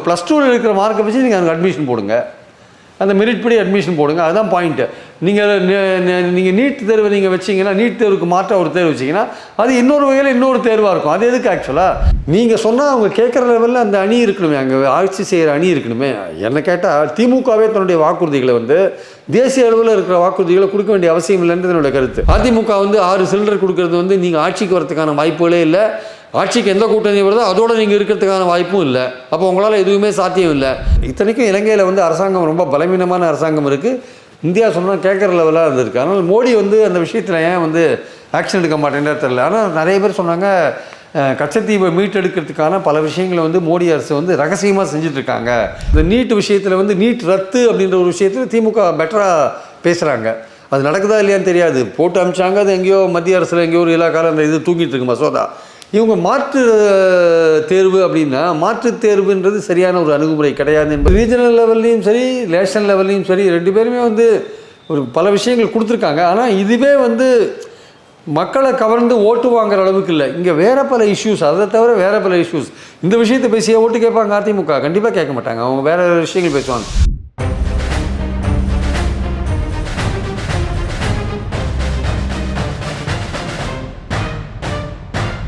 +2 இருக்கிற மார்க்கை வச்சு நீங்கள் அங்கே அட்மிஷன் போடுங்க, அந்த மெரிட் படி அட்மிஷன் போடுங்க. அதுதான் பாயிண்ட்டு. நீங்கள் நீட் தேர்வை நீங்கள் வச்சிங்கன்னா, நீட் தேர்வுக்கு மாற்ற ஒரு தேர்வு வச்சிங்கன்னா அது இன்னொரு வகையில் இன்னொரு தேர்வாக இருக்கும். அது எதுக்கு ஆக்சுவலாக நீங்கள் சொன்னால் அவங்க கேட்குற லெவலில் அந்த அணி இருக்கணுமே, அங்கே ஆட்சி செய்கிற அணி இருக்கணுமே. என்ன கேட்டால் திமுகவே தன்னுடைய வாக்குறுதிகளை தேசிய அளவில் இருக்கிற வாக்குறுதிகளை கொடுக்க வேண்டிய அவசியம் இல்லைன்றது என்னோட கருத்து. அதிமுக 6 சிலிண்டர் கொடுக்கறது நீங்கள் ஆட்சிக்கு வரதுக்கான வாய்ப்புகளே இல்லை. ஆட்சிக்கு எந்த கூட்டணி வருதோ அதோடு நீங்கள் இருக்கிறதுக்கான வாய்ப்பும் இல்லை. அப்போ உங்களால் எதுவுமே சாத்தியம் இல்லை. இத்தனைக்கும் இலங்கையில் அரசாங்கம் ரொம்ப பலவீனமான அரசாங்கம் இருக்குது. இந்தியா சொன்னால் கேட்குற லெவலாக இருந்திருக்கு. ஆனால் மோடி அந்த விஷயத்தில் ஏன் ஆக்ஷன் எடுக்க மாட்டேன்னு தெரியல. ஆனால் நிறைய பேர் சொன்னாங்க கச்சத்தீவை மீட்டெடுக்கிறதுக்கான பல விஷயங்களை மோடி அரசு ரகசியமாக செஞ்சிட்ருக்காங்க. இந்த நீட் விஷயத்தில் நீட் ரத்து அப்படின்ற ஒரு விஷயத்தில் திமுக பெட்டராக பேசுகிறாங்க. அது நடக்குதா இல்லையான்னு தெரியாது. போட்டு அமிச்சாங்க, அது எங்கேயோ மத்திய அரசில் எங்கேயோ ஒரு இலாக்கால அந்த இது தூங்கிட்டு இருக்கு மசோதா. இவங்க மாற்று தேர்வு அப்படின்னா மாற்று தேர்வுன்றது சரியான ஒரு அணுகுமுறை கிடையாது என்பது ரீஜனல் லெவல்லையும் சரி நேஷனல் லெவல்லையும் சரி ரெண்டு பேருமே ஒரு பல விஷயங்கள் கொடுத்துருக்காங்க. ஆனால் இதுவே மக்களை கவர்ந்து ஓட்டு வாங்குற அளவுக்கு இல்லை. இங்கே வேறு பல இஷ்யூஸ், அதை தவிர வேறு பல இஷ்யூஸ். இந்த விஷயத்தை பேசிய ஓட்டு கேட்பாங்க அதிமுக? கண்டிப்பாக கேட்க மாட்டாங்க. அவங்க வேறு விஷயங்கள் பேசுவாங்க.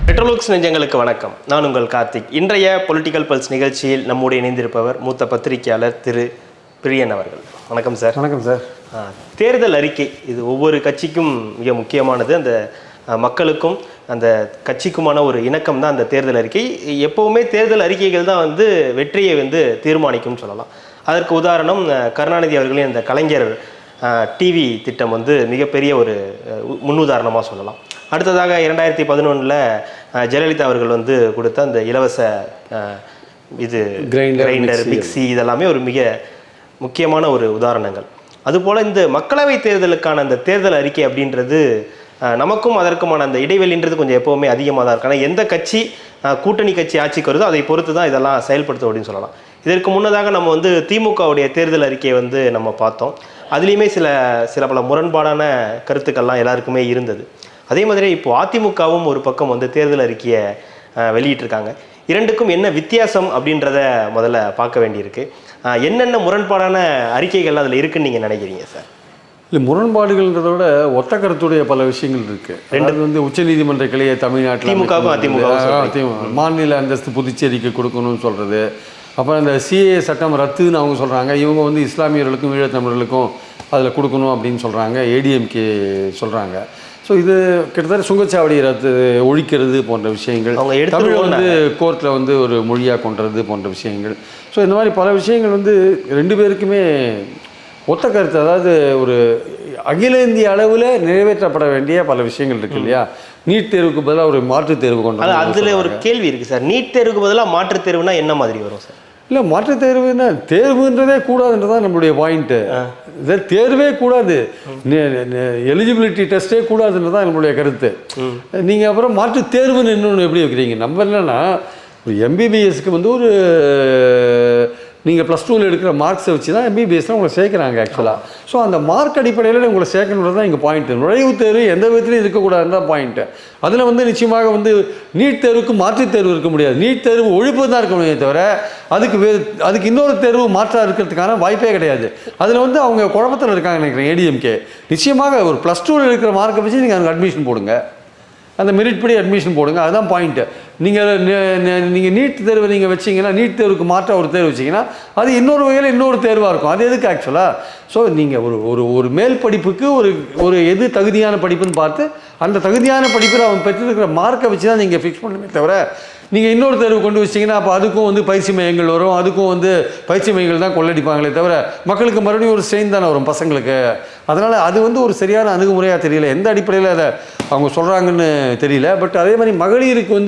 பெட்ரோலுக்ஸ் நெஞ்சங்களுக்கு வணக்கம். நான் உங்கள் கார்த்திக். இன்றைய பொலிட்டிக்கல் பல்ஸ் நிகழ்ச்சியில் நம்முடைய இணைந்திருப்பவர் மூத்த பத்திரிகையாளர் திரு பிரியன் அவர்கள். வணக்கம் சார். வணக்கம் சார். தேர்தல் அறிக்கை இது ஒவ்வொரு கட்சிக்கும் மிக முக்கியமானது. அந்த மக்களுக்கும் அந்த கட்சிக்குமான ஒரு இணக்கம் தான் அந்த தேர்தல் அறிக்கை. எப்போவுமே தேர்தல் அறிக்கைகள் தான் வெற்றியை தீர்மானிக்கும்னு சொல்லலாம். அதற்கு உதாரணம் கருணாநிதி அவர்களின் அந்த கலைஞர் டிவி திட்டம் மிகப்பெரிய ஒரு முன்னுதாரணமாக சொல்லலாம். அடுத்ததாக 2011 ஜெயலலிதா அவர்கள் கொடுத்த அந்த இலவச கிரைண்டர் மிக்சி இதெல்லாமே ஒரு மிக முக்கியமான ஒரு உதாரணங்கள். அதுபோல் இந்த மக்களவை தேர்தலுக்கான அந்த தேர்தல் அறிக்கை அப்படின்றது நமக்கும் அதற்குமான அந்த இடைவெளின்றது கொஞ்சம் எப்போவுமே அதிகமாக தான் இருக்கு. ஆனால் எந்த கட்சி கூட்டணி கட்சி ஆட்சிக்கு வருதோ அதை பொறுத்து தான் இதெல்லாம் செயல்படுத்தும் அப்படின்னு சொல்லலாம். இதற்கு முன்னதாக நம்ம திமுகவுடைய தேர்தல் அறிக்கையை நம்ம பார்த்தோம். அதுலேயுமே சில பல முரண்பாடான கருத்துக்கள்லாம் எல்லாருக்குமே இருந்தது. அதே மாதிரி இப்போது அதிமுகவும் ஒரு பக்கம் தேர்தல் அறிக்கையை வெளியிட்டிருக்காங்க. இரண்டுக்கும் என்ன வித்தியாசம் அப்படின்றத முதல்ல பார்க்க வேண்டியிருக்கு. என்னென்ன முரண்பாடான அறிக்கைகள் அதில் இருக்குன்னு நீங்கள் நினைக்கிறீங்க சார்? இல்லை, முரண்பாடுகள்ன்றத விட ஒத்த கருத்துடைய பல விஷயங்கள் இருக்குது. ரெண்டு உச்சநீதிமன்ற கிளையை தமிழ்நாட்டில் திமுகவும் அதிமுக மாநில அந்தஸ்து புதுச்சேரிக்கு கொடுக்கணும்னு சொல்கிறது. அப்புறம் இந்த சிஏ சட்டம் ரத்துன்னு அவங்க சொல்கிறாங்க. இவங்க இஸ்லாமியர்களுக்கும் ஈழத்தமிழர்களுக்கும் அதில் கொடுக்கணும் அப்படின்னு சொல்கிறாங்க. ஏடிஎம்கே சொல்கிறாங்க. ஸோ இது கிட்டத்தட்ட சுங்கச்சாவடி ரத்து ஒழிக்கிறது போன்ற விஷயங்கள், தமிழ் கோர்ட்டில் ஒரு மொழியாக கொண்டுறது போன்ற விஷயங்கள். ஸோ இந்த மாதிரி பல விஷயங்கள் ரெண்டு பேருக்குமே ஒத்த கருத்து. அதாவது ஒரு அகில இந்திய அளவில் நிறைவேற்றப்பட வேண்டிய பல விஷயங்கள் இருக்கு இல்லையா. நீட் தேர்வுக்கு பதிலாக ஒரு மாற்றுத் தேர்வு கொண்டு அதில் ஒரு கேள்வி இருக்குது சார். நீட் தேர்வுக்கு பதிலாக மாற்றுத் தேர்வுனா என்ன மாதிரி வரும் சார்? இல்லை, மாற்றுத் தேர்வுன்னா தேர்வுன்றதே கூடாதுன்றதான் நம்மளுடைய பாயிண்ட்டு. இதை தேர்வே கூடாது, எலிஜிபிலிட்டி டெஸ்ட்டே கூடாதுன்றதான் நம்மளுடைய கருத்து. நீங்கள் அப்புறம் மாற்றுத் தேர்வுன்னு இன்னொன்று எப்படி வைக்கிறீங்க? நம்ம என்னென்னா ஒரு எம்பிபிஎஸ்க்கு ஒரு நீங்கள் +2 எடுக்கிற மார்க்ஸை வச்சு தான் எம்பிபிஎஸ்லாம் உங்களை சேர்க்குறாங்க ஆக்சுவலாக. ஸோ அந்த மார்க் அடிப்படையில் உங்களை சேர்க்கணுன்றது தான் இங்கே பாயிண்ட்டு. நுழைவுத் தேர்வு எந்த விதத்துலையும் இருக்கக்கூடாதுன்னு தான் பாயிண்ட்டு. அதில் நிச்சயமாக நீட் தேர்வுக்கு மாற்றுத் தேர்வு இருக்க முடியாது. நீட் தேர்வு ஒழிப்பு தான் இருக்க முடியாது தவிர அதுக்கு இன்னொரு தேர்வு மாற்றாக இருக்கிறதுக்கான வாய்ப்பே கிடையாது. அதில் அவங்க குழப்பத்தில் இருக்காங்க நினைக்கிறேன் ஏடிஎம்கே. நிச்சயமாக ஒரு +2 எடுக்கிற மார்க்கை வச்சு நீங்கள் அங்கே அட்மிஷன் போடுங்க, அந்த மெரிட் படி அட்மிஷன் போடுங்க. அதுதான் பாயிண்ட்டு. நீங்கள் நீட் தேர்வை நீங்கள் வச்சிங்கன்னா, நீட் தேர்வுக்கு மாற்ற ஒரு தேர்வு வச்சிங்கன்னா அது இன்னொரு வகையில் இன்னொரு தேர்வாக இருக்கும். அது எதுக்கு ஆக்சுவலாக? ஸோ நீங்கள் ஒரு மேல் படிப்புக்கு ஒரு எது தகுதியான படிப்புன்னு பார்த்து அந்த தகுதியான படிப்பில் அவன் பெற்றிருக்கிற மார்க்கை வச்சு தான் நீங்கள் ஃபிக்ஸ் பண்ணுமே தவிர நீங்கள் இன்னொரு தேர்வு கொண்டு வச்சிங்கன்னா அப்போ அதுக்கும் பயிற்சி மையங்கள் வரும், அதுக்கும் பயிற்சி மையங்கள் தான் கொள்ளடிப்பாங்களே தவிர மக்களுக்கு மறுபடியும் ஒரு ஸ்ட்ரெயின் தானே வரும் பசங்களுக்கு. அதனால் அது ஒரு சரியான அணுகுமுறையாக தெரியல. எந்த அடிப்படையில் அதை அவங்க சொல்கிறாங்கன்னு தெரியல. பட் அதே மாதிரி மகளிருக்கு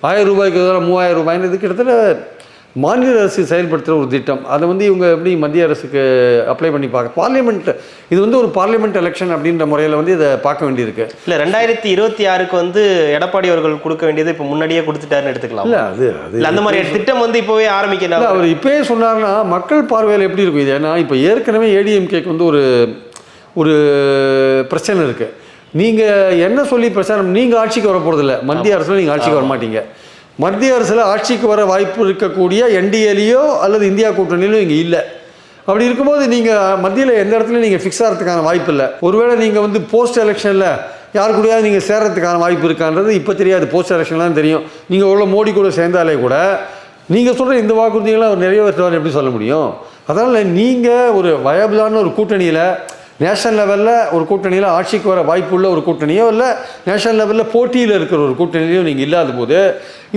1000 ரூபாய்க்கு 3000 ரூபாய்ன்றது கிட்டத்தட்ட மாநில அரசு செயல்படுத்துகிற ஒரு திட்டம். அதை இவங்க எப்படி மத்திய அரசுக்கு அப்ளை பண்ணி பார்க்க பார்லிமெண்ட் இது ஒரு பார்லிமெண்ட் எலெக்ஷன் அப்படின்ற முறையில் இதை பார்க்க வேண்டியிருக்கு. இல்லை, 2026க்கு எடப்பாடி அவர்கள் கொடுக்க வேண்டியது இப்போ முன்னாடியே கொடுத்துட்டாருன்னு எடுத்துக்கலாம். இல்லை, அது அந்த மாதிரி திட்டம் இப்போவே ஆரம்பிக்கல. அவர் இப்போயே சொன்னார்னா மக்கள் பார்வையில் எப்படி இருக்கும் இது? ஏன்னா இப்போ ஏற்கனவே ஏடிஎம்கேக்கு ஒரு பிரச்சனை இருக்குது. நீங்கள் என்ன சொல்லி பிரச்சாரம், நீங்கள் ஆட்சிக்கு வர போகிறதில்ல, மத்திய அரசில் நீங்கள் ஆட்சிக்கு வர மாட்டீங்க. மத்திய அரசில் ஆட்சிக்கு வர வாய்ப்பு இருக்கக்கூடிய என்டிஏலையோ அல்லது இந்தியா கூட்டணியிலோ இங்கே இல்லை. அப்படி இருக்கும்போது நீங்கள் மத்தியில் எந்த இடத்துலையும் நீங்கள் ஃபிக்ஸ் ஆகிறதுக்கான வாய்ப்பு இல்லை. ஒருவேளை நீங்கள் வந்து போஸ்ட் எலெக்ஷனில் யார் கூடயாவது நீங்கள் சேர்றதுக்கான வாய்ப்பு இருக்கான்றது இப்போ தெரியாது. போஸ்ட் எலெக்ஷன்லாம் தெரியும். நீங்கள் உள்ள மோடி கூட சேர்ந்தாலே கூட நீங்கள் சொல்கிற இந்த வாக்குறுதிகளை அவர் நிறைவேற்றுவார் எப்படி சொல்ல முடியும்? அதனால் நீங்கள் ஒரு வயபிளான ஒரு கூட்டணியில், நேஷனல் லெவலில் ஒரு கூட்டணியில் ஆட்சிக்கு வர வாய்ப்புள்ள ஒரு கூட்டணியோ இல்லை நேஷனல் லெவலில் போட்டியில் இருக்கிற ஒரு கூட்டணியோ நீங்கள் இல்லாத போது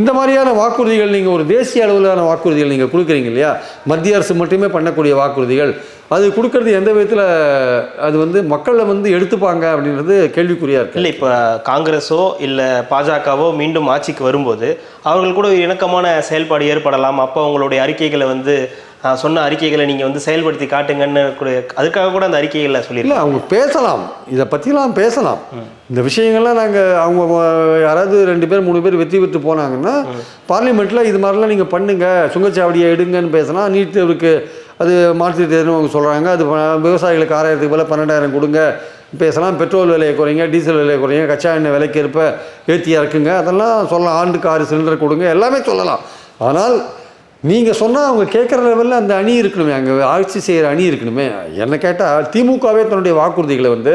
இந்த மாதிரியான வாக்குறுதிகள், நீங்கள் ஒரு தேசிய அளவிலான வாக்குறுதிகள் நீங்கள் கொடுக்குறீங்க இல்லையா, மத்திய அரசு மட்டுமே பண்ணக்கூடிய வாக்குறுதிகள், அது கொடுக்கறது எந்த விதத்தில் அது வந்து மக்களை வந்து எடுத்துப்பாங்க அப்படின்றது கேள்விக்குறியாக இருக்குது. இல்லை, இப்போ காங்கிரஸோ இல்லை பாஜகவோ மீண்டும் ஆட்சிக்கு வரும்போது அவர்கள் கூட ஒரு இணக்கமான செயல்பாடு ஏற்படலாம். அப்போ அவங்களுடைய அறிக்கைகளை வந்து சொன்ன அறிக்கைகளை நீங்கள் வந்து செயல்படுத்தி காட்டுங்கன்னு கூட அதுக்காக கூட அந்த அறிக்கைகளில் சொல்லியிருக்கோம். அவங்க பேசலாம், இதை பற்றிலாம் பேசலாம். இந்த விஷயங்கள்லாம் நாங்கள் அவங்க யாராவது 2 பேர் 3 பேர் வெற்றி பெற்று போனாங்கன்னா பார்லிமெண்ட்டில் இது மாதிரிலாம் நீங்கள் பண்ணுங்கள், சுங்கச்சாவடியை எடுங்கன்னு பேசலாம். நீட் தேர்வுக்கு அது மாற்றி தேர்வுன்னு அவங்க சொல்கிறாங்க, அது விவசாயிகளுக்கு 6000க்கு மேலே 12,000 கொடுங்க பேசலாம். பெட்ரோல் விலையை குறைங்க, டீசல் விலையை குறைங்க, கச்சா எண்ணெய் விலைக்கு ஏற்ப ஏற்றி இறக்குங்க, அதெல்லாம் சொல்லலாம். ஆண்டுக்கு 6 சிலிண்டர் கொடுங்க, எல்லாமே சொல்லலாம். ஆனால் நீங்கள் சொன்னால் அவங்க கேட்குற லெவலில் அந்த அணி இருக்கணுமே, அங்கே ஆட்சி செய்கிற அணி இருக்கணுமே. என்ன கேட்டால் திமுகவே தன்னுடைய வாக்குறுதிகளை வந்து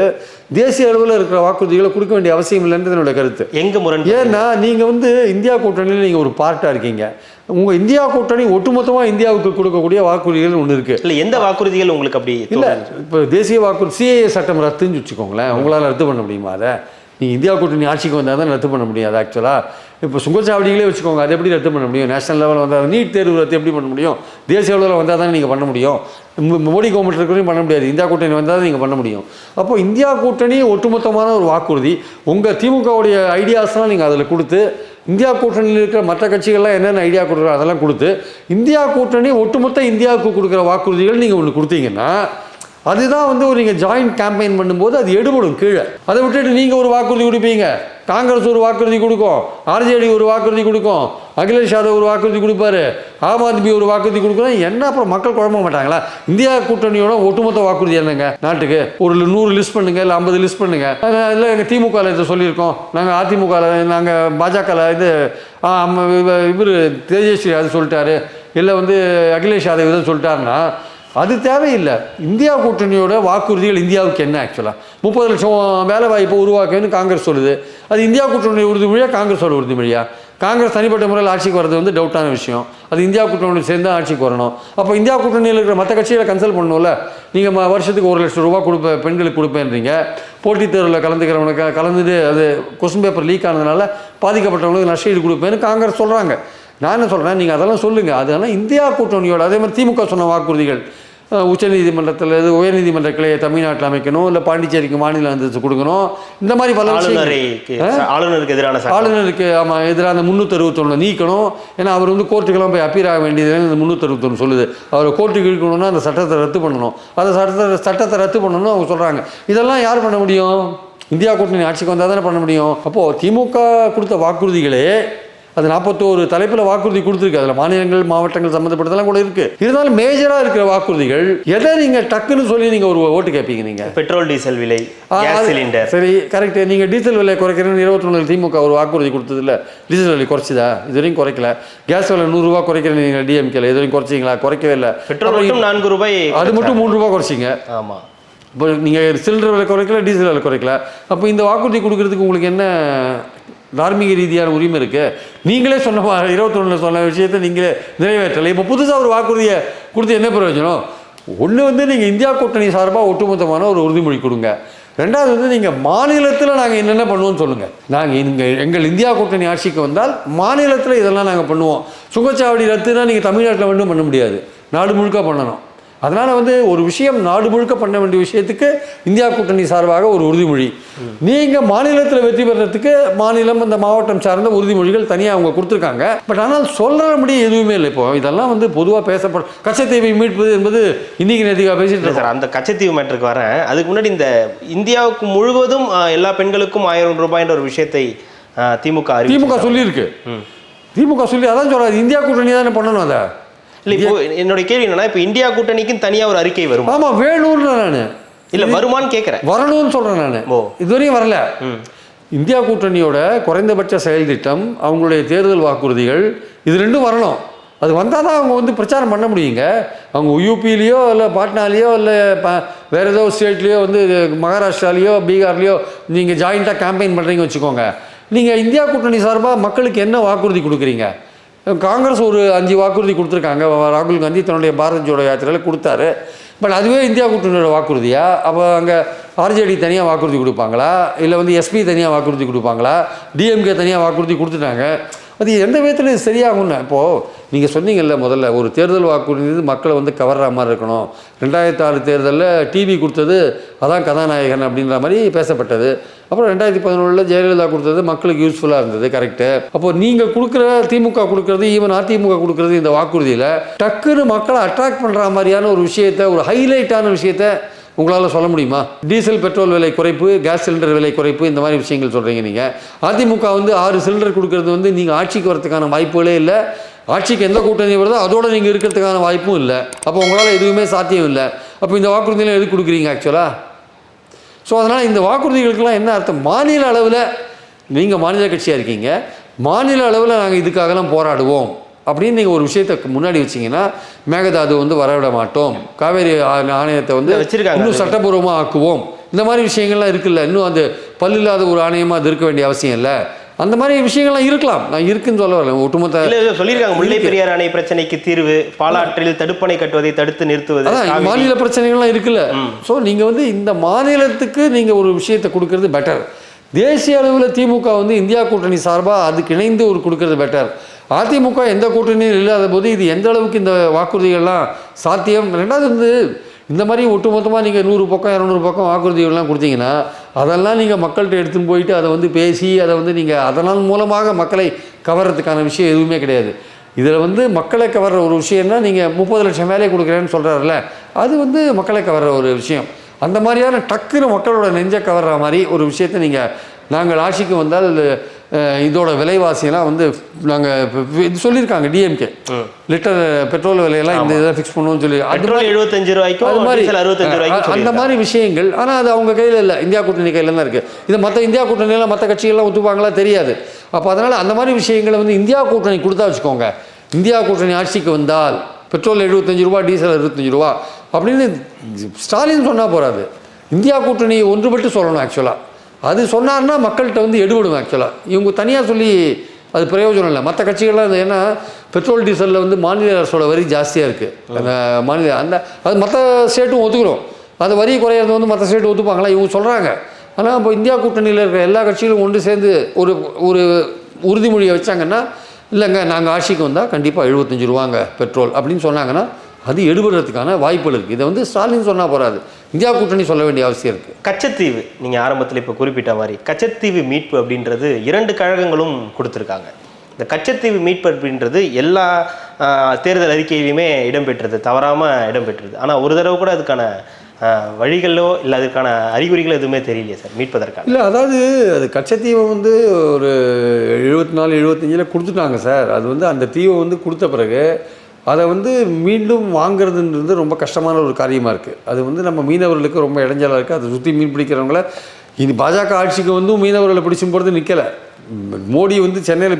தேசிய அளவில் இருக்கிற வாக்குறுதிகளை கொடுக்க வேண்டிய அவசியம் இல்லைன்றது என்னோட கருத்து. எங்கே முரண்? ஏன்னா நீங்கள் வந்து இந்தியா கூட்டணியில் நீங்கள் ஒரு பார்ட்டாக இருக்கீங்க. உங்கள் இந்தியா கூட்டணி ஒட்டுமொத்தமாக இந்தியாவுக்கு கொடுக்கக்கூடிய வாக்குறுதிகள் ஒன்று இருக்குது. இல்லை, எந்த வாக்குறுதிகள் உங்களுக்கு அப்படி இல்லை? இப்போ தேசிய வாக்குறுதி சிஏஏ சட்டம் ரத்துன்னு வச்சுக்கோங்களேன், உங்களால் ரத்து பண்ண முடியுமா? அதை நீங்கள் இந்தியா கூட்டணி ஆட்சிக்கு வந்தால் தான் ரத்து பண்ண முடியும். அது ஆக்சுவலாக இப்போ சுங்கச்சாவடிகளே வச்சுக்கோங்க, அது எப்படி ரத்து பண்ண முடியும்? நேஷனல் லெவலில் வந்தால் நீட் தேர்வு ரத்து எப்படி பண்ண முடியும்? தேசிய அளவில் வந்தால் தானே நீங்கள் பண்ண முடியும். மோடி கவர்மெண்ட் இருக்கிறதையும் பண்ண முடியாது, இந்தியா கூட்டணி வந்தால் தான் நீங்கள் பண்ண முடியும். அப்போது இந்தியா கூட்டணி ஒட்டுமொத்தமான ஒரு வாக்குறுதி, உங்கள் திமுகவுடைய ஐடியாஸ்லாம் நீங்கள் அதில் கொடுத்து, இந்தியா கூட்டணியில் இருக்கிற மற்ற கட்சிகள்லாம் என்னென்ன ஐடியா கொடுக்குறோம் அதெல்லாம் கொடுத்து, இந்தியா கூட்டணி ஒட்டுமொத்த இந்தியாவுக்கு கொடுக்குற வாக்குறுதிகள் நீங்கள் ஒன்று கொடுத்தீங்கன்னா அதுதான் வந்து ஒரு நீங்கள் ஜாயிண்ட் கேம்பெயின் பண்ணும்போது அது எடுபடும் கீழே. அதை விட்டுட்டு நீங்கள் ஒரு வாக்குறுதி கொடுப்பீங்க, காங்கிரஸ் ஒரு வாக்குறுதி கொடுக்கும், ஆர்ஜேடி ஒரு வாக்குறுதி கொடுக்கும், அகிலேஷ் யாதவ் ஒரு வாக்குறுதி கொடுப்பாரு, ஆம் ஆத்மி ஒரு வாக்குறுதி கொடுக்குறோம். என்ன அப்புறம் மக்கள் குழம்ப மாட்டாங்களா? இந்தியா கூட்டணியோட ஒட்டுமொத்த வாக்குறுதி என்னங்க நாட்டுக்கு? ஒரு 100 லிஸ்ட் பண்ணுங்க, இல்லை 50 லிஸ்ட் பண்ணுங்க. இல்லை எங்கள் திமுகவில் இதை சொல்லியிருக்கோம், நாங்கள் அதிமுகவில், நாங்கள் பாஜகவில் இது இவர் தேஜஸ்வி அது சொல்லிட்டாரு, இல்லை வந்து அகிலேஷ் யாதவ் இதை சொல்லிட்டாருன்னா அது தேவையில்லை. இந்தியா கூட்டணியோட வாக்குறுதிகள் இந்தியாவுக்கு என்ன? ஆக்சுவலாக 30 லட்சம் வேலை வாய்ப்பை உருவாக்குன்னு காங்கிரஸ் சொல்லுது. அது இந்தியா கூட்டணியோட உறுதிமொழியா, காங்கிரஸோட உறுதிமொழியா? காங்கிரஸ் தனிப்பட்ட முறையில் ஆட்சிக்கு வர்றது வந்து டவுட்டான விஷயம். அது இந்தியா கூட்டணியோட சேர்ந்து தான் ஆட்சிக்கு வரணும். அப்போ இந்தியா கூட்டணியில் இருக்கிற மற்ற கட்சிகளை கன்சல்ட் பண்ணணும்ல. நீங்கள் வருஷத்துக்கு 1 லட்சம் ரூபா பெண்களுக்கு கொடுப்பேன்றீங்க. போட்டித் தேர்வில் கலந்துக்கிறவனுக்கு கலந்துட்டு அது கொஸ்டின் பேப்பர் லீக் ஆனதுனால பாதிக்கப்பட்டவங்களுக்கு நஷ்டஈடு கொடுப்பேன்னு காங்கிரஸ் சொல்கிறாங்க. நான் என்ன சொல்கிறேன், நீங்கள் அதெல்லாம் சொல்லுங்கள். அதெல்லாம் இந்தியா கூட்டணியோட, அதே மாதிரி திமுக சொன்ன வாக்குறுதிகள், உச்சநீதிமன்றத்தில் உயர்நீதிமன்ற கிளையை தமிழ்நாட்டில் அமைக்கணும், இல்லை பாண்டிச்சேரிக்கு மாநில அந்தஸ்து கொடுக்கணும், இந்த மாதிரி பல ஆளுநருக்கு எதிரான ஆமாம் எதிரான 361 நீக்கணும். ஏன்னா அவர் வந்து கோர்ட்டுக்கெல்லாம் போய் அப்பீல் ஆக வேண்டியது இந்த 361 சொல்லுது. அவர் கோர்ட்டுக்கு இழுக்கணும்னா அந்த சட்டத்தை ரத்து பண்ணணும், அந்த சட்டத்தை ரத்து பண்ணணும்னு அவங்க சொல்கிறாங்க. இதெல்லாம் யார் பண்ண முடியும்? இந்தியா கூட்டணி ஆட்சிக்கு வந்தால் தானே பண்ண முடியும். அப்போது திமுக கொடுத்த வாக்குறுதிகளே அது 41 தலைப்பில் வாக்குறுதி கொடுத்துருக்கு. அதில் மாநிலங்கள் மாவட்டங்கள் சம்மந்தப்பட்டதெல்லாம் கூட இருக்குது. இருந்தாலும் மேஜராக இருக்கிற வாக்குறுதிகள் எதை நீங்கள் டக்குன்னு சொல்லி நீங்கள் ஒரு ஓட்டு கேட்பீங்க? நீங்கள் பெட்ரோல் டீசல் விலை, கேஸ் சிலிண்டர், சரி கரெக்டு. நீங்கள் டீசல் விலை குறைக்கிறேன்னு 21 திமுக ஒரு வாக்குறுதி கொடுத்தது இல்லை. டீசல் விலை குறைச்சிதா? இது வரைக்கும் குறைக்கல. கேஸ் விலை 100 ரூபா குறைக்கிறேன் நீங்கள் டிஎம்கேல இது வரைக்கும் குறைச்சிங்களா? குறைக்கவே இல்லை. பெட்ரோல் மட்டும் 4 ரூபாய், அது மட்டும் 3 ரூபா குறைச்சிங்க. ஆமாம். இப்போ நீங்கள் சிலிண்டர் விலை குறைக்கல, டீசல் விலை குறைக்கல. அப்போ இந்த வாக்குறுதி கொடுக்கறதுக்கு உங்களுக்கு என்ன தார்மீக ரீதியான உரிமை இருக்குது? நீங்களே சொன்ன 21 சொன்ன விஷயத்தை நீங்களே நிறைவேற்றலை. இப்போ புதுசாக ஒரு வாக்குறுதியை கொடுத்து என்ன பிரயோஜனம்? ஒன்று வந்து நீங்கள் இந்தியா கூட்டணி சார்பாக ஒட்டுமொத்தமான ஒரு உறுதிமொழி கொடுங்க. ரெண்டாவது வந்து நீங்கள் மாநிலத்தில் நாங்கள் என்னென்ன பண்ணுவோம்னு சொல்லுங்கள். நாங்கள் எங்கள் இந்தியா கூட்டணி ஆட்சிக்கு வந்தால் மாநிலத்தில் இதெல்லாம் நாங்கள் பண்ணுவோம். சுங்கச்சாவடி ரத்துனா நீங்கள் தமிழ்நாட்டில் மட்டும் பண்ண முடியாது, நாடு முழுக்க பண்ணணும். அதனால் வந்து ஒரு விஷயம் நாடு முழுக்க பண்ண வேண்டிய விஷயத்துக்கு இந்தியா கூட்டணி சார்பாக ஒரு உறுதிமொழி. நீங்கள் மாநிலத்தில் வெற்றி பெறத்துக்கு மாநிலம் அந்த மாவட்டம் சார்ந்த உறுதிமொழிகள் தனியாக அவங்க கொடுத்துருக்காங்க. பட் ஆனால் சொல்கிற முடியும் எதுவுமே இல்லை. இப்போ இதெல்லாம் வந்து பொதுவாக பேசப்படும். கச்சத்தீவை மீட்பது என்பது இன்னைக்கு நேற்றுக்காக பேசிட்டு சார், அந்த கச்சத்தீவு மேட்டருக்கு வரேன். அதுக்கு முன்னாடி இந்த இந்தியாவுக்கு முழுவதும் எல்லா பெண்களுக்கும் 1000 ரூபாய்ன்ற ஒரு விஷயத்தை திமுக சொல்லியிருக்கு. திமுக சொல்லி அதான் சொல்கிறாரு, இந்தியா கூட்டணி தானே பண்ணணும். அதை இல்லை, இப்போ என்னுடைய கேள்வி என்னன்னா, இப்போ இந்தியா கூட்டணிக்கும் தனியாக ஒரு அறிக்கை வரும். ஆமாம், வேணும்னு நான் இல்லை வருமானு கேட்குறேன். வரணும்னு சொல்கிறேன் நான். இதுவரையும் வரல. இந்தியா கூட்டணியோட குறைந்தபட்ச செயல் திட்டம், அவங்களுடைய தேர்தல் வாக்குறுதிகள், இது ரெண்டும் வரணும். அது வந்தால் தான் அவங்க வந்து பிரச்சாரம் பண்ண முடியுங்க. அவங்க யூபிலேயோ இல்லை பாட்னாலேயோ இல்லை வேறு ஏதோ ஸ்டேட்லேயோ வந்து மகாராஷ்டிராலேயோ பீகார்லேயோ நீங்கள் ஜாயிண்ட்டாக கேம்பெயின் பண்ணுறீங்க வச்சுக்கோங்க. நீங்கள் இந்தியா கூட்டணி சார்பாக மக்களுக்கு என்ன வாக்குறுதி கொடுக்குறீங்க? காங்கிரஸ் ஒரு 5 வாக்குறுதி கொடுத்துருக்காங்க. ராகுல் காந்தி தன்னுடைய பாரத் ஜோடோ யாத்திரையில் கொடுத்தாரு. பட் அதுவே இந்தியா கூட்டணியோட வாக்குறுதியா? அப்போ அங்கே ஆர்ஜேடி தனியாக வாக்குறுதி கொடுப்பாங்களா, இல்லை வந்து எஸ்பி தனியாக வாக்குறுதி கொடுப்பாங்களா, டிஎம்கே தனியாக வாக்குறுதி கொடுத்துட்டாங்க? அது எந்த விதத்துலையும் சரியாகும்னா, இப்போது நீங்கள் சொன்னீங்கல்ல முதல்ல, ஒரு தேர்தல் வாக்குறுதி மக்களை வந்து கவர்ற மாதிரி இருக்கணும். 2006 தேர்தலில் டிவி கொடுத்தது அதான் கதாநாயகன் அப்படின்ற மாதிரி பேசப்பட்டது. அப்புறம் 2011 ஜெயலலிதா கொடுத்தது மக்களுக்கு யூஸ்ஃபுல்லாக இருந்தது. கரெக்டு. அப்போது நீங்கள் கொடுக்குற திமுக கொடுக்குறது, ஈவன் அதிமுக கொடுக்குறது, இந்த வாக்குறுதியில் டக்குன்னு மக்களை அட்ராக்ட் பண்ணுற மாதிரியான ஒரு விஷயத்தை, ஒரு ஹைலைட்டான விஷயத்தை உங்களால் சொல்ல முடியுமா? டீசல் பெட்ரோல் விலை குறைப்பு, கேஸ் சிலிண்டர் விலை குறைப்பு, இந்த மாதிரி விஷயங்கள் சொல்கிறீங்க நீங்கள். அதிமுக வந்து 6 சிலிண்டர் கொடுக்கறது வந்து நீங்கள் ஆட்சிக்கு வரதுக்கான வாய்ப்புகளே இல்லை. ஆட்சிக்கு எந்த கூட்டணி வருதோ அதோடு நீங்கள் இருக்கிறதுக்கான வாய்ப்பும் இல்லை. அப்போ உங்களால் எதுவுமே சாத்தியம் இல்லை. அப்போ இந்த வாக்குறுதியெல்லாம் எது கொடுக்குறீங்க ஆக்சுவலாக? ஸோ அதனால் இந்த வாக்குறுதிகளுக்கெல்லாம் என்ன அர்த்தம்? மாநில அளவில் நீங்கள் மாநில கட்சியாக இருக்கீங்க, மாநில அளவில் நாங்கள் இதுக்காகலாம் போராடுவோம் அப்படின்னு நீங்கள் ஒரு விஷயத்தை முன்னாடி வச்சிங்கன்னா, மேகதாது வந்து வரவிட மாட்டோம், காவேரி ஆணையத்தை வந்து இன்னும் சட்டப்பூர்வமாக ஆக்குவோம், இந்த மாதிரி விஷயங்கள்லாம் இருக்குல்ல. இன்னும் அது பல்லில்லாத ஒரு ஆணையமாக அது இருக்க வேண்டிய அவசியம் இல்லை. அந்த மாதிரி விஷயங்கள்லாம் இருக்கலாம். நான் இருக்குன்னு சொல்ல வரல. ஒட்டுமொத்த சொல்லியிருக்காங்க. முல்லை பெரியார் அணை பிரச்சனைக்கு தீர்வு, பாலாற்றில் தடுப்பணை கட்டுவதை தடுத்து நிறுத்துவது, மாநில பிரச்சனைகள்லாம் இருக்குல்ல. ஸோ நீங்கள் வந்து இந்த மாநிலத்துக்கு நீங்கள் ஒரு விஷயத்தை கொடுக்கறது பெட்டர். தேசிய அளவில் திமுக வந்து இந்தியா கூட்டணி சார்பாக அதுக்கு இணைந்து ஒரு கொடுக்கறது பெட்டர். அதிமுக எந்த கூட்டணியும் இல்லாத போது இது எந்த அளவுக்கு இந்த வாக்குறுதிகள்லாம் சாத்தியம்? ரெண்டாவது வந்து இந்த மாதிரி ஒட்டுமொத்தமாக நீங்கள் 100 பக்கம் 200 பக்கம் வாக்குறுதிகள்லாம் கொடுத்தீங்கன்னா, அதெல்லாம் நீங்கள் மக்கள்கிட்ட எடுத்துன்னு போயிட்டு அதை வந்து பேசி அதை வந்து நீங்கள் அதனால் மூலமாக மக்களை கவர்றதுக்கான விஷயம் எதுவுமே கிடையாது. இதில் வந்து மக்களை கவர்ற ஒரு விஷயம்னா, நீங்கள் 30 லட்சம் வேலை கொடுக்குறேன்னு சொல்கிறாருல்ல, அது வந்து மக்களை கவர்ற ஒரு விஷயம். அந்த மாதிரியான டக்குன்னு மக்களோட நெஞ்சை கவர்ற மாதிரி ஒரு விஷயத்தை நீங்கள், நாங்கள் ஆட்சிக்கு வந்தால் இதோட விலைவாசியெல்லாம் வந்து நாங்கள் இது சொல்லியிருக்காங்க டிஎம்கே, லிட்டர் பெட்ரோல் விலையெல்லாம் இந்த இதை ஃபிக்ஸ் பண்ணுவோம்னு சொல்லி, அது 75 ரூபாய்க்கும் அது மாதிரி 65 ரூபாய்க்கும் அந்த மாதிரி விஷயங்கள். ஆனால் அது அவங்க கையில் இல்லை, இந்தியா கூட்டணி கையில் தான் இருக்குது. இது மற்ற இந்தியா கூட்டணியெல்லாம் மற்ற கட்சிகள்லாம் ஒத்துப்பாங்களா தெரியாது. அப்போ அதனால் அந்த மாதிரி விஷயங்களை வந்து இந்தியா கூட்டணி கொடுத்தா வச்சுக்கோங்க, இந்தியா கூட்டணி ஆட்சிக்கு வந்தால் பெட்ரோல் 75 ரூபா, டீசல் 65 ரூபா அப்படின்னு ஸ்டாலின் சொன்னால் போகாது, இந்தியா கூட்டணி ஒன்றுபட்டு சொல்லணும். ஆக்சுவலாக அது சொன்னார்னா மக்கள்கிட்ட வந்து எடுபடும். ஆக்சுவலாக இவங்க தனியாக சொல்லி அது பிரயோஜனம் இல்லை. மற்ற கட்சிகள்லாம் அது ஏன்னா பெட்ரோல் டீசலில் வந்து மாநில அரசோட வரி ஜாஸ்தியாக இருக்குது. அந்த மாநில அது மற்ற ஸ்டேட்டும் ஒத்துக்கிறோம். அந்த வரி குறையிறது வந்து மற்ற ஸ்டேட் ஒத்துப்பாங்களா? இவங்க சொல்கிறாங்க. ஆனால் இப்போ இந்தியா கூட்டணியில் இருக்கிற எல்லா கட்சிகளும் ஒன்று சேர்ந்து ஒரு ஒரு உறுதிமொழியை வச்சாங்கன்னா, இல்லைங்க நாங்கள் ஆட்சிக்கு வந்தால் கண்டிப்பாக 75 ரூபாங்க பெட்ரோல் அப்படின்னு சொன்னாங்கன்னா அது எடுபடுறதுக்கான வாய்ப்புகள் இருக்குது. இதை வந்து ஸ்டாலின் சொன்னால் போகாது, இந்தியா கூட்டணி சொல்ல வேண்டிய அவசியம் இருக்குது. கச்சத்தீவு நீங்கள் ஆரம்பத்தில் இப்போ குறிப்பிட்ட மாதிரி கச்சத்தீவு மீட்பு அப்படின்றது 2 கழகங்களும் கொடுத்துருக்காங்க. இந்த கச்சத்தீவு மீட்பு அப்படின்றது எல்லா தேர்தல் அறிக்கையிலையுமே இடம்பெற்றது, தவறாமல் இடம்பெற்றது. ஆனால் ஒரு தடவை கூட அதுக்கான வழிகளோ இல்லை அதுக்கான அறிகுறிகளோ எதுவுமே தெரியலையே சார் மீட்பதற்கான. இல்லை, அதாவது அது கச்சத்தீவை வந்து ஒரு 74 75 கொடுத்துட்டாங்க சார். அது வந்து அந்த தீவை வந்து கொடுத்த பிறகு அதை வந்து மீண்டும் வாங்கிறதுன்றது ரொம்ப கஷ்டமான ஒரு காரியமாக இருக்குது. அது வந்து நம்ம மீனவர்களுக்கு ரொம்ப இடைஞ்சலாக இருக்குது. அதை சுற்றி மீன் பிடிக்கிறவங்கள இனி பாஜக ஆட்சிக்கு வந்து மீனவர்களை பிடிச்சும் போகிறது நிற்கலை. மோடி வந்து சென்னையில்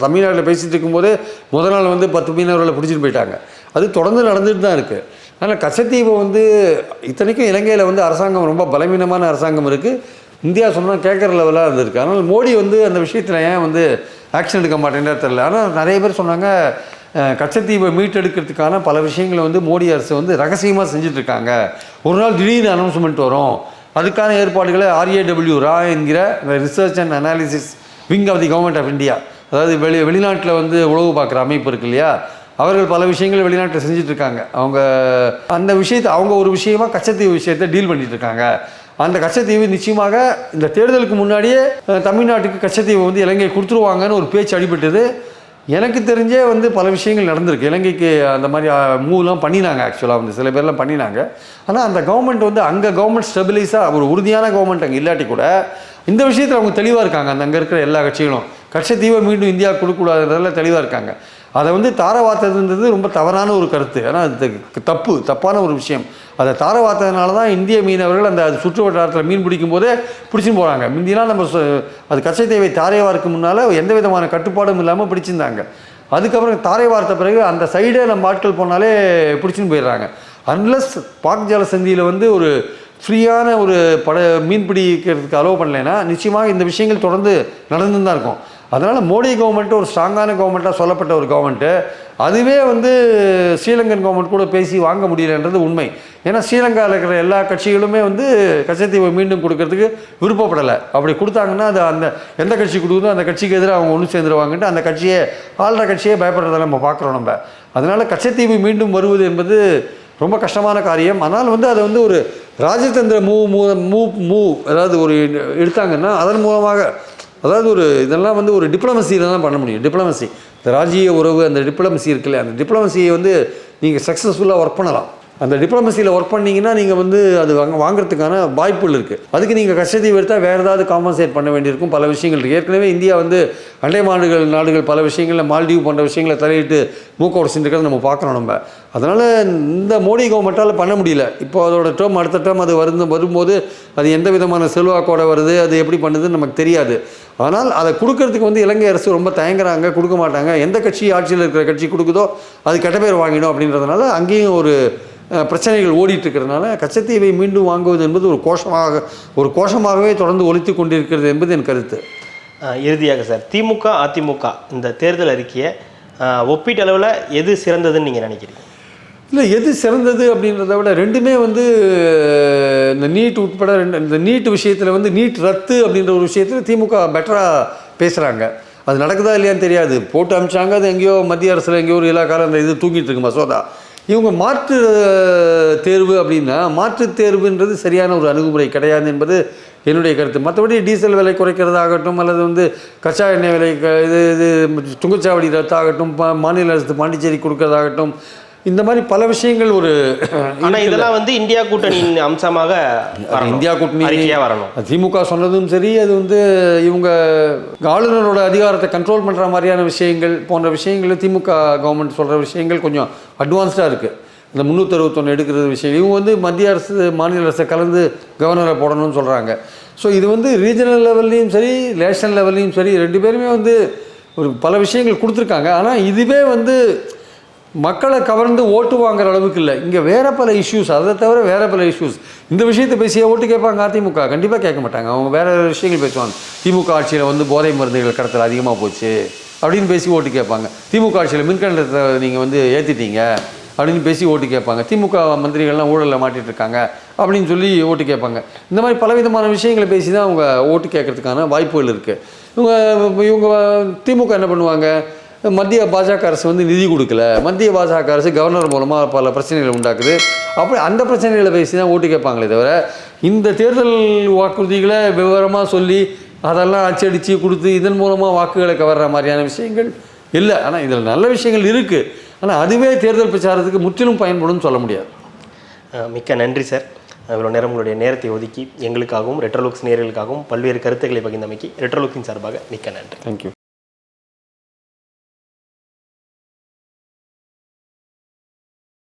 தமிழ்நாட்டில் பேசிகிட்டு இருக்கும்போதே முதல் நாள் வந்து 10 மீனவர்களை பிடிச்சிட்டு போயிட்டாங்க. அது தொடர்ந்து நடந்துட்டு தான் இருக்குது. ஆனால் கச்சத்தீவை வந்து இத்தனைக்கும் இலங்கையில் வந்து அரசாங்கம் ரொம்ப பலவீனமான அரசாங்கம் இருக்குது. இந்தியா சொன்னால் கேட்குற லெவலாக இருந்திருக்கு. ஆனால் மோடி வந்து அந்த விஷயத்தில் ஏன் வந்து ஆக்ஷன் எடுக்க மாட்டேன்னா தெரில. ஆனால் நிறைய பேர் சொன்னாங்க கச்சத்தீவை மீட்டெடுக்கிறதுக்கான பல விஷயங்களை வந்து மோடி அரசு வந்து ரகசியமாக செஞ்சிட்ருக்காங்க. ஒரு நாள் திடீர்னு அனௌன்ஸ்மெண்ட் வரும், அதுக்கான ஏற்பாடுகளை RAW ரா என்கிற research and analysis wing of the government of India, அதாவது வெளிநாட்டில் வந்து உளவு பார்க்குற அமைப்பு இருக்கு இல்லையா, அவர்கள் பல விஷயங்களை வெளிநாட்டில் செஞ்சிட்ருக்காங்க. அவங்க அந்த விஷயத்தை அவங்க ஒரு விஷயமாக கச்சத்தீவு விஷயத்தை டீல் பண்ணிகிட்ருக்காங்க. அந்த கச்சத்தீவு நிச்சயமாக இந்த தேர்தலுக்கு முன்னாடியே தமிழ்நாட்டுக்கு கச்சத்தீவை வந்து இலங்கை கொடுத்துருவாங்கன்னு ஒரு பேச்சு அடிபட்டது. எனக்கு தெரிஞ்சே வந்து பல விஷயங்கள் நடந்திருக்கு. இலங்கைக்கு அந்த மாதிரி மூவ்லாம் பண்ணினாங்க. ஆக்சுவலாக வந்து சில பேர்லாம் பண்ணினாங்க. ஆனால் அந்த கவர்மெண்ட் வந்து அங்கே கவர்மெண்ட் ஸ்டெபிலைஸாக ஒரு உறுதியான கவர்மெண்ட் அங்கே இல்லாட்டி கூட இந்த விஷயத்தில் அவங்க தெளிவாக இருக்காங்க. அங்கே இருக்கிற எல்லா கட்சிகளும் கச்சத்தீவை மீண்டும் இந்தியா கொடுக்கக்கூடாதுன்றதில் தெளிவாக இருக்காங்க. அதை வந்து தார வார்த்ததுன்றது ரொம்ப தவறான ஒரு கருத்து. ஆனால் அது தப்பான ஒரு விஷயம். அதை தாரை வார்த்ததுனால தான் இந்திய மீனவர்கள் அந்த சுற்று வட்டாரத்தில் மீன் பிடிக்கும் போதே பிடிச்சின்னு போகிறாங்க. முந்திலாம் நம்ம அது கச்சத்தீவை தாரை வார்க்கு முன்னால் எந்த விதமான கட்டுப்பாடும் இல்லாமல் பிடிச்சிருந்தாங்க. அதுக்கப்புறம் தாரை வார்த்த பிறகு அந்த சைடே நம்ம ஆட்கள் போனாலே பிடிச்சின்னு போயிடுறாங்க. அன்லஸ் பாக் ஜலசந்தியில் வந்து ஒரு ஃப்ரீயான ஒரு மீன் பிடிக்கிறதுக்கு அலோவ் பண்ணலைன்னா நிச்சயமாக இந்த விஷயங்கள் தொடர்ந்து நடந்து தான் இருக்கும். அதனால் மோடி கவர்மெண்ட்டு ஒரு ஸ்ட்ராங்கான கவர்மெண்ட்டாக சொல்லப்பட்ட ஒரு கவர்மெண்ட்டு, அதுவே வந்து ஸ்ரீலங்கன் கவர்மெண்ட் கூட பேசி வாங்க முடியலன்றது உண்மை. ஏன்னா ஸ்ரீலங்காவில் இருக்கிற எல்லா கட்சிகளுமே வந்து கச்சத்தீவை மீண்டும் கொடுக்கறதுக்கு விருப்பப்படலை. அப்படி கொடுத்தாங்கன்னா அது அந்த எந்த கட்சி கொடுக்குதோ அந்த கட்சிக்கு எதிராக அவங்க ஒன்று சேர்ந்துருவாங்கன்ட்டு அந்த கட்சியே ஆள்ற கட்சியே பயப்படுறதை நம்ம பார்க்குறோம். நம்ம அதனால் கச்சத்தீவு மீண்டும் வருவது என்பது ரொம்ப கஷ்டமான காரியம். ஆனால் வந்து அதை வந்து ஒரு ராஜதந்திர மூவ் அதாவது ஒரு எடுத்தாங்கன்னா அதன் மூலமாக, அதாவது ஒரு இதெல்லாம் வந்து ஒரு டிப்ளமசியில் தான் பண்ண முடியும். டிப்ளமசி, இந்த ராஜ்ஜிய உறவு, அந்த டிப்ளமசி இருக்குல்ல, அந்த டிப்ளமசியை வந்து நீங்கள் சக்ஸஸ்ஃபுல்லாக ஒர்க் பண்ணலாம். அந்த டிப்ளமசியில் ஒர்க் பண்ணிங்கன்னா நீங்கள் வந்து அது வாங்குறதுக்கான வாய்ப்புகள் இருக்குது. அதுக்கு நீங்கள் கச்சத்தீவு எடுத்தால் வேறு ஏதாவது காம்பன்சேட் பண்ண வேண்டியிருக்கும். பல விஷயங்கள் இருக்குது. ஏற்கனவே இந்தியா வந்து அண்டை நாடுகள் பல விஷயங்களில் மால்டீவ் போன்ற விஷயங்களை தலையிட்டு மூக்க உடச்சிருக்கிறத நம்ம பார்க்குறோம். நம்ம அதனால் இந்த மோடி கவர்மெண்ட்டால் பண்ண முடியல. இப்போ அதோட டேர்ம் அடுத்த டேர்ம் அது வரும்போது அது எந்த விதமான செல்வாக்கோடு வருது, அது எப்படி பண்ணுதுன்னு நமக்கு தெரியாது. ஆனால் அதை கொடுக்கறதுக்கு வந்து இலங்கை அரசு ரொம்ப தயங்குறாங்க, கொடுக்க மாட்டாங்க. எந்த கட்சி ஆட்சியில் இருக்கிற கட்சி கொடுக்குதோ அது கெட்ட பேர் வாங்கிடும் அப்படின்றதுனால அங்கேயும் ஒரு பிரச்சனைகள் ஓடிட்டு இருக்கிறதுனால கச்சத்தீவை மீண்டும் வாங்குவது என்பது ஒரு கோஷமாகவே தொடர்ந்து ஒலித்து கொண்டிருக்கிறது என்பது என் கருத்து. இறுதியாக சார், திமுக அதிமுக இந்த தேர்தல் அறிக்கையை ஒப்பீட்டளவில் எது சிறந்ததுன்னு நீங்கள் நினைக்கிறீங்க? இல்லை, எது சிறந்தது அப்படின்றத விட ரெண்டுமே வந்து இந்த நீட் உட்பட இந்த நீட் விஷயத்தில் வந்து நீட் ரத்து அப்படின்ற ஒரு விஷயத்தில் திமுக பெட்டராக பேசுகிறாங்க. அது நடக்குதா இல்லையான்னு தெரியாது. போட்டு அமிச்சாங்க, அது எங்கேயோ மத்திய அரசில் எங்கேயோ ஒரு இலாக்கால அந்த இது தூங்கிட்டு இருக்கு மசோதா. இவங்க மாற்று தேர்வு அப்படின்னா மாற்று தேர்வுன்றது சரியான ஒரு அணுகுமுறை கிடையாது என்பது என்னுடைய கருத்து. மற்றபடி டீசல் விலை குறைக்கிறதாகட்டும், அல்லது வந்து கச்சா எண்ணெய் விலை இது சுங்கச்சாவடி ரத்தாகட்டும், மாநில அரசு பாண்டிச்சேரி கொடுக்கறதாகட்டும், இந்த மாதிரி பல விஷயங்கள் ஒரு ஆனால் இதெல்லாம் வந்து இந்தியா கூட்டணியின் அம்சமாக இந்தியா கூட்டணி வரணும். திமுக சொன்னதும் சரி, அது வந்து இவங்க ஆளுநரோட அதிகாரத்தை கண்ட்ரோல் பண்ணுற மாதிரியான விஷயங்கள் போன்ற விஷயங்கள் திமுக கவர்மெண்ட் சொல்கிற விஷயங்கள் கொஞ்சம் அட்வான்ஸ்டாக இருக்குது. இந்த 361 எடுக்கிறது விஷயம் இவங்க வந்து மத்திய அரசு மாநில அரசை கலந்து கவர்னரை போடணும்னு சொல்கிறாங்க. ஸோ இது வந்து ரீஜனல் லெவல்லையும் சரி நேஷனல் லெவல்லையும் சரி ரெண்டு பேருமே வந்து ஒரு பல விஷயங்கள் கொடுத்துருக்காங்க. ஆனால் இதுவே வந்து மக்களை கவர்ந்து ஓட்டு வாங்குற அளவுக்கு இல்லை. இங்கே வேறு பல இஷ்யூஸ், அதை தவிர வேறு பல இஷ்யூஸ். இந்த விஷயத்தை பேசியே ஓட்டு கேட்பாங்க அதிமுக? கண்டிப்பாக கேட்க மாட்டாங்க. அவங்க வேறு விஷயங்கள் பேசுவாங்க. திமுக ஆட்சியில் வந்து போதை மருந்துகள் கடத்தல் அதிகமாக போச்சு அப்படின்னு பேசி ஓட்டு கேட்பாங்க. திமுக ஆட்சியில் மின்கட்டணத்தை நீங்கள் வந்து ஏற்றிட்டீங்க அப்படின்னு பேசி ஓட்டு கேட்பாங்க. திமுக மந்திரிகள்லாம் ஊழலில் மாட்டிகிட்டு இருக்காங்க அப்படின்னு சொல்லி ஓட்டு கேட்பாங்க. இந்த மாதிரி பலவிதமான விஷயங்களை பேசி தான் அவங்க ஓட்டு கேட்கறதுக்கான வாய்ப்புகள் இருக்குது. இவங்க திமுக என்ன பண்ணுவாங்க? மத்திய பாஜக அரசு வந்து நிதி கொடுக்கல, மத்திய பாஜக அரசு கவர்னர் மூலமாக பல பிரச்சனைகளை உண்டாக்குது, அப்படி அந்த பிரச்சனைகளை பேசி தான் ஓட்டு கேட்பாங்களே தவிர இந்த தேர்தல் வாக்குறுதிகளை விவரமாக சொல்லி அதெல்லாம் அச்சடித்து கொடுத்து இதன் மூலமாக வாக்குகளை கவர்ற மாதிரியான விஷயங்கள் இல்லை. ஆனால் இதில் நல்ல விஷயங்கள் இருக்குது. ஆனால் அதுவே தேர்தல் பிரச்சாரத்துக்கு முற்றிலும் பயன்படும் சொல்ல முடியாது. மிக்க நன்றி சார். இவ்வளோ நேரம் உங்களுடைய நேரத்தை ஒதுக்கி எங்களுக்காகவும் ரெட்ரோலுக்ஸ் நேயர்களுக்காகவும் பல்வேறு கருத்துக்களை பகிர்ந்தமைக்கு ரெட்ரோலுக்ஸின் சார்பாக மிக்க நன்றி. தேங்க்யூ.